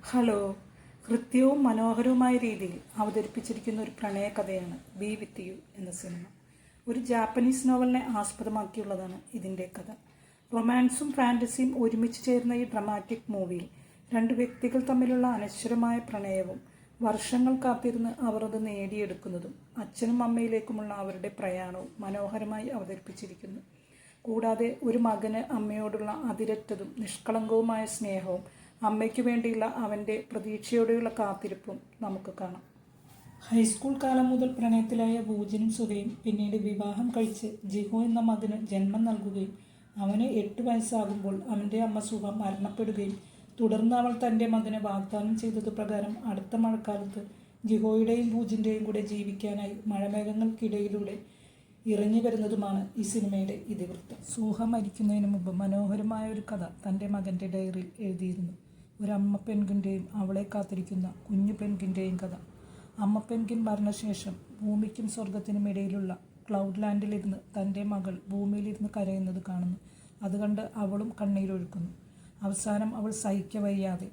Hello. കൃത്യവും മനോഹരവുമായ രീതിയിൽ അവതരിപ്പിച്ചിരിക്കുന്ന ഒരു പ്രണയകഥയാണ് ബി വിത്ത് യു എന്ന സിനിമ. ഒരു ജാപ്പനീസ് നോവലിനെ ആസ്പദമാക്കിയുള്ളതാണ് ഇതിൻ്റെ കഥ. റൊമാൻസും ഫാൻറ്റസിയും ഒരുമിച്ച് ചേർന്ന ഈ ഡ്രമാറ്റിക് മൂവിയിൽ രണ്ട് വ്യക്തികൾ തമ്മിലുള്ള അനശ്വരമായ പ്രണയവും വർഷങ്ങൾ കാത്തിരുന്ന് അവർ അത് നേടിയെടുക്കുന്നതും അച്ഛനും അമ്മയിലേക്കുമുള്ള അവരുടെ പ്രയാണവും മനോഹരമായി അവതരിപ്പിച്ചിരിക്കുന്നു. കൂടാതെ ഒരു മകന് അമ്മയോടുള്ള അതിരറ്റതും നിഷ്കളങ്കവുമായ സ്നേഹവും അമ്മയ്ക്ക് വേണ്ടിയുള്ള അവൻ്റെ പ്രതീക്ഷയോടെയുള്ള കാത്തിരിപ്പും നമുക്ക് കാണാം. ഹൈസ്കൂൾ കാലം മുതൽ പ്രണയത്തിലായ ബൂജിനും സുകയും പിന്നീട് വിവാഹം കഴിച്ച് ജിഹോ എന്ന മകന് ജന്മം നൽകുകയും അവന് 8 വയസ്സാകുമ്പോൾ അവൻ്റെ അമ്മ സുഹ മരണപ്പെടുകയും തുടർന്ന് അവൾ തൻ്റെ മകന് വാഗ്ദാനം ചെയ്തത് പ്രകാരം അടുത്ത മഴക്കാലത്ത് ജിഹോയുടെയും ബൂജിൻ്റെയും കൂടെ ജീവിക്കാനായി മഴമേഘങ്ങൾക്കിടയിലൂടെ ഇറങ്ങി വരുന്നതുമാണ് ഈ സിനിമയുടെ ഇതിവൃത്തം. സൂഹ മരിക്കുന്നതിന് മുമ്പ് മനോഹരമായ ഒരു കഥ തൻ്റെ മകൻ്റെ ഡയറിയിൽ എഴുതിയിരുന്നു. ഒരമ്മ പെൻഗിൻ്റെയും അവളെ കാത്തിരിക്കുന്ന കുഞ്ഞു പെൻഗിൻ്റെയും കഥ. അമ്മ പെൻഗിൻ മരണശേഷം ഭൂമിക്കും സ്വർഗത്തിനും ഇടയിലുള്ള ക്ലൗഡ് ലാൻഡിലിരുന്ന് തൻ്റെ മകൾ ഭൂമിയിലിരുന്ന് കരയുന്നത് കാണുന്നു. അത് കണ്ട് അവളും കണ്ണീരൊഴുക്കുന്നു. അവസാനം അവൾ സഹിക്കവയ്യാതെ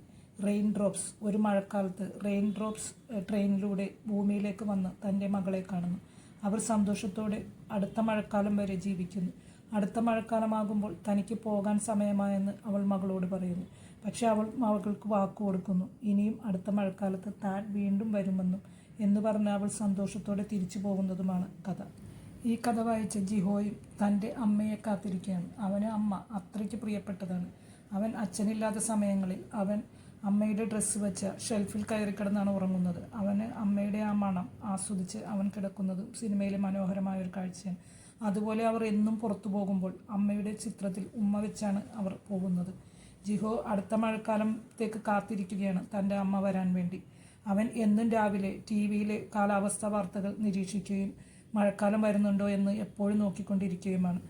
ഒരു മഴക്കാലത്ത് റെയിൻ ഡ്രോപ്സ് ട്രെയിനിലൂടെ ഭൂമിയിലേക്ക് വന്ന് തൻ്റെ മകളെ കാണുന്നു. അവർ സന്തോഷത്തോടെ അടുത്ത മഴക്കാലം വരെ ജീവിക്കുന്നു. അടുത്ത മഴക്കാലമാകുമ്പോൾ തനിക്ക് പോകാൻ സമയമായെന്ന് അവൾ മകളോട് പറയുന്നു. പക്ഷെ അവൾ മകൾക്ക് വാക്കു കൊടുക്കുന്നു. ഇനിയും അടുത്ത മഴക്കാലത്ത് താൻ വീണ്ടും വരുമെന്നും എന്ന് പറഞ്ഞ് അവൾ സന്തോഷത്തോടെ തിരിച്ചു പോകുന്നതുമാണ് കഥ. ഈ കഥ വായിച്ച ജിഹോയും തൻ്റെ അമ്മയെ കാത്തിരിക്കുകയാണ്. അവന് അമ്മ അത്രയ്ക്ക് പ്രിയപ്പെട്ടതാണ്. അവൻ അച്ഛനില്ലാത്ത സമയങ്ങളിൽ അവൻ അമ്മയുടെ ഡ്രസ്സ് വെച്ച ഷെൽഫിൽ കയറി കിടന്നാണ് ഉറങ്ങുന്നത്. അവന് അമ്മയുടെ ആ മണം ആസ്വദിച്ച് അവൻ കിടക്കുന്നത് സിനിമയിലെ മനോഹരമായ ഒരു കാഴ്ചയാണ്. അതുപോലെ അവർ എന്നും പുറത്തു പോകുമ്പോൾ അമ്മയുടെ ചിത്രത്തിൽ ഉമ്മ വെച്ചാണ് അവർ പോകുന്നത്. ജിഹോ അടുത്ത മഴക്കാലത്തേക്ക് കാത്തിരിക്കുകയാണ് തൻ്റെ അമ്മ വരാൻ വേണ്ടി. അവൻ എന്നും രാവിലെ TV-യിലെ കാലാവസ്ഥാ വാർത്തകൾ നിരീക്ഷിക്കുകയും മഴക്കാലം വരുന്നുണ്ടോ എന്ന് എപ്പോഴും നോക്കിക്കൊണ്ടിരിക്കുകയുമാണ്.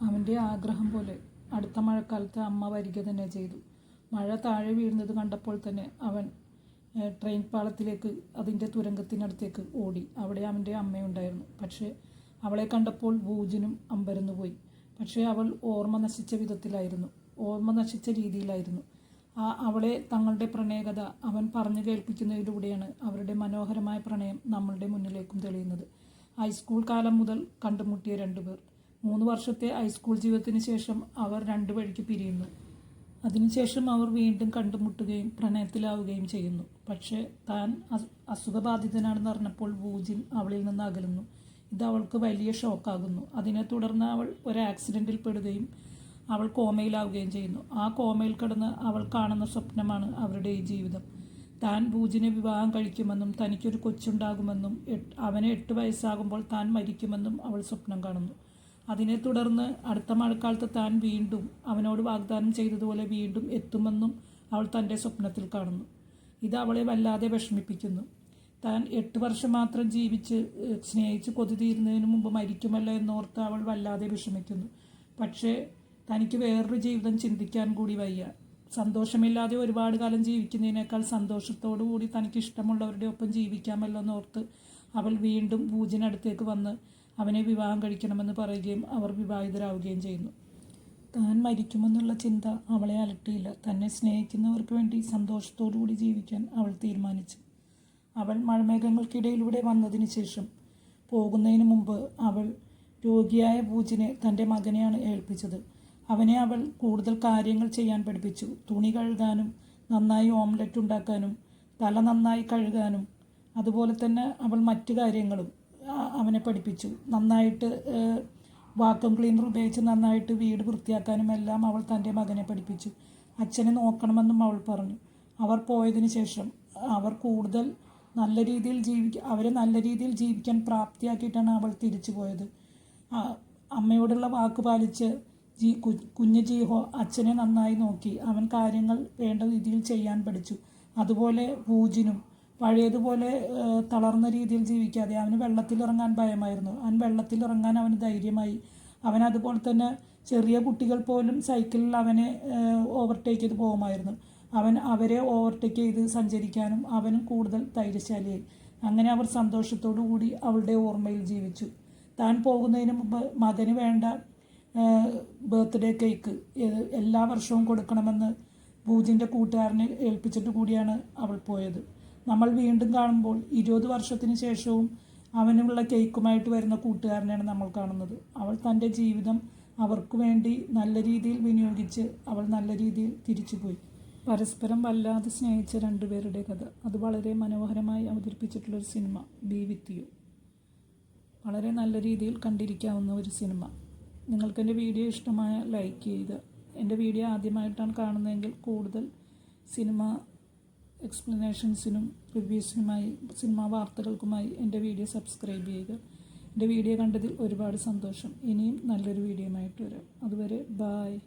അവൻ്റെ ആഗ്രഹം പോലെ അടുത്ത മഴക്കാലത്ത് അമ്മ വരിക തന്നെ ചെയ്തു. മഴ താഴെ വീഴുന്നത് കണ്ടപ്പോൾ തന്നെ അവൻ ട്രെയിൻ പാളത്തിലേക്ക് അതിൻ്റെ തുരങ്കത്തിനടുത്തേക്ക് ഓടി. അവിടെ അവൻ്റെ അമ്മയുണ്ടായിരുന്നു. പക്ഷേ അവളെ കണ്ടപ്പോൾ ബൂജിനും അമ്പരന്നു പോയി. പക്ഷേ അവൾ ഓർമ്മ നശിച്ച രീതിയിലായിരുന്നു. അവളെ തങ്ങളുടെ പ്രണയകഥ അവൻ പറഞ്ഞു കേൾപ്പിക്കുന്നതിലൂടെയാണ് അവരുടെ മനോഹരമായ പ്രണയം നമ്മളുടെ മുന്നിലേക്കും തെളിയുന്നത്. ഹൈസ്കൂൾ കാലം മുതൽ കണ്ടുമുട്ടിയ 2 പേർ 3 വർഷത്തെ ഹൈസ്കൂൾ ജീവിതത്തിന് ശേഷം അവർ 2 വഴിക്ക് പിരിയുന്നു. അതിനുശേഷം അവർ വീണ്ടും കണ്ടുമുട്ടുകയും പ്രണയത്തിലാവുകയും ചെയ്യുന്നു. പക്ഷേ താൻ അസുഖബാധിതനാണെന്ന് അറിഞ്ഞപ്പോൾ ബൂജിൻ അവളിൽ നിന്ന് അകലുന്നു. ഇത് അവൾക്ക് വലിയ ഷോക്കാകുന്നു. അതിനെ തുടർന്ന് അവൾ ഒരു ആക്സിഡൻറ്റിൽ പെടുകയും അവൾ കോമയിലാവുകയും ചെയ്യുന്നു. ആ കോമയിൽ കിടന്ന് അവൾ കാണുന്ന സ്വപ്നമാണ് അവരുടെ ഈ ജീവിതം. താൻ ബൂജിനെ വിവാഹം കഴിക്കുമെന്നും തനിക്കൊരു കൊച്ചുണ്ടാകുമെന്നും അവന് 8 വയസ്സാകുമ്പോൾ താൻ മരിക്കുമെന്നും അവൾ സ്വപ്നം കാണുന്നു. അതിനെ തുടർന്ന് അടുത്ത മഴക്കാലത്ത് താൻ വീണ്ടും അവനോട് വാഗ്ദാനം ചെയ്തതുപോലെ വീണ്ടും എത്തുമെന്നും അവൾ തൻ്റെ സ്വപ്നത്തിൽ കാണുന്നു. ഇത് അവളെ വല്ലാതെ വിഷമിപ്പിക്കുന്നു. താൻ 8 വർഷം മാത്രം ജീവിച്ച് സ്നേഹിച്ച് കൊതി തീരുന്നതിന് മുമ്പ് മരിക്കുമല്ലോ എന്നോർത്ത് അവൾ വല്ലാതെ വിഷമിക്കുന്നു. പക്ഷേ തനിക്ക് വേറൊരു ജീവിതം ചിന്തിക്കാൻ കൂടി വയ്യ. സന്തോഷമില്ലാതെ ഒരുപാട് കാലം ജീവിക്കുന്നതിനേക്കാൾ സന്തോഷത്തോടു കൂടി തനിക്ക് ഇഷ്ടമുള്ളവരുടെ ഒപ്പം ജീവിക്കാമല്ലോ എന്നോർത്ത് അവൾ വീണ്ടും ബൂജിനടുത്തേക്ക് വന്ന് അവനെ വിവാഹം കഴിക്കണമെന്ന് പറയുകയും അവർ വിവാഹിതരാവുകയും ചെയ്യുന്നു. താൻ മരിക്കുമെന്നുള്ള ചിന്ത അവളെ അലട്ടിയില്ല. തന്നെ സ്നേഹിക്കുന്നവർക്ക് വേണ്ടി സന്തോഷത്തോടു കൂടി ജീവിക്കാൻ അവൾ തീരുമാനിച്ചു. അവൾ മഴമേഘങ്ങൾക്കിടയിലൂടെ വന്നതിന് ശേഷം പോകുന്നതിന് മുമ്പ് അവൾ രോഗിയായ ബൂജിനെ തൻ്റെ മകനെയാണ് ഏൽപ്പിച്ചത്. അവനെ അവൾ കൂടുതൽ കാര്യങ്ങൾ ചെയ്യാൻ പഠിപ്പിച്ചു. തുണി കഴുകാനും നന്നായി ഓംലെറ്റ് ഉണ്ടാക്കാനും തല നന്നായി കഴുകാനും അതുപോലെ തന്നെ അവൾ മറ്റു കാര്യങ്ങളും അവനെ പഠിപ്പിച്ചു. നന്നായിട്ട് വാക്വം ക്ലീനർ ഉപയോഗിച്ച് നന്നായിട്ട് വീട് വൃത്തിയാക്കാനും എല്ലാം അവൾ തൻ്റെ മകനെ പഠിപ്പിച്ചു. അച്ഛനെ നോക്കണമെന്നും അവൾ പറഞ്ഞു. അവർ പോയതിന് ശേഷം അവർ കൂടുതൽ അവരെ നല്ല രീതിയിൽ ജീവിക്കാൻ പ്രാപ്തിയാക്കിയിട്ടാണ് അവൾ തിരിച്ചു പോയത്. അമ്മയോടുള്ള വാക്ക് പാലിച്ച് കുഞ്ഞ് ജിഹോ അച്ഛനെ നന്നായി നോക്കി. അവൻ കാര്യങ്ങൾ വേണ്ട രീതിയിൽ ചെയ്യാൻ പഠിച്ചു. അതുപോലെ ബൂജിനും പഴയതുപോലെ തളർന്ന രീതിയിൽ ജീവിക്കാതെ അവന് വെള്ളത്തിലിറങ്ങാൻ ഭയമായിരുന്നു. വെള്ളത്തിലിറങ്ങാൻ അവന് ധൈര്യമായി. അവൻ അതുപോലെ തന്നെ ചെറിയ കുട്ടികൾ പോലും സൈക്കിളിൽ അവനെ ഓവർടേക്ക് ചെയ്ത് പോകുമായിരുന്നു. അവൻ അവരെ ഓവർടേക്ക് ചെയ്ത് സഞ്ചരിക്കാനും അവനും കൂടുതൽ ധൈര്യശാലിയായി. അങ്ങനെ അവർ സന്തോഷത്തോടു കൂടി അവളുടെ ഓർമ്മയിൽ ജീവിച്ചു. താൻ പോകുന്നതിന് മുമ്പ് മകന് വേണ്ട ബർത്ത്ഡേ കേക്ക് എല്ലാ വർഷവും കൊടുക്കണമെന്ന് പൂജിൻ്റെ കൂട്ടുകാരനെ ഏൽപ്പിച്ചിട്ട് കൂടിയാണ് അവൾ പോയത്. നമ്മൾ വീണ്ടും കാണുമ്പോൾ 20 വർഷത്തിന് ശേഷവും അവനുള്ള കേക്കുമായിട്ട് വരുന്ന കൂട്ടുകാരനെയാണ് നമ്മൾ കാണുന്നത്. അവൾ തൻ്റെ ജീവിതം അവർക്ക് വേണ്ടി നല്ല രീതിയിൽ വിനിയോഗിച്ച് അവൾ നല്ല രീതിയിൽ തിരിച്ചുപോയി. പരസ്പരം വല്ലാതെ സ്നേഹിച്ച രണ്ടുപേരുടെ കഥ, അത് വളരെ മനോഹരമായി അവതരിപ്പിച്ചിട്ടുള്ളൊരു സിനിമ ബി വിത്ത് യു. വളരെ നല്ല രീതിയിൽ കണ്ടിരിക്കാവുന്ന ഒരു സിനിമ. നിങ്ങൾക്ക് എൻ്റെ വീഡിയോ ഇഷ്ടമായ ലൈക്ക് ചെയ്യുക. എൻ്റെ വീഡിയോ ആദ്യമായിട്ടാണ് കാണുന്നതെങ്കിൽ കൂടുതൽ സിനിമ എക്സ്പ്ലനേഷൻസിനും റിവ്യൂസിനുമായി സിനിമാ വാർത്തകൾക്കുമായി എൻ്റെ വീഡിയോ സബ്സ്ക്രൈബ് ചെയ്യുക. എൻ്റെ വീഡിയോ കണ്ടതിൽ ഒരുപാട് സന്തോഷം. ഇനിയും നല്ലൊരു വീഡിയോയുമായിട്ട് വരാം. അതുവരെ ബായ്.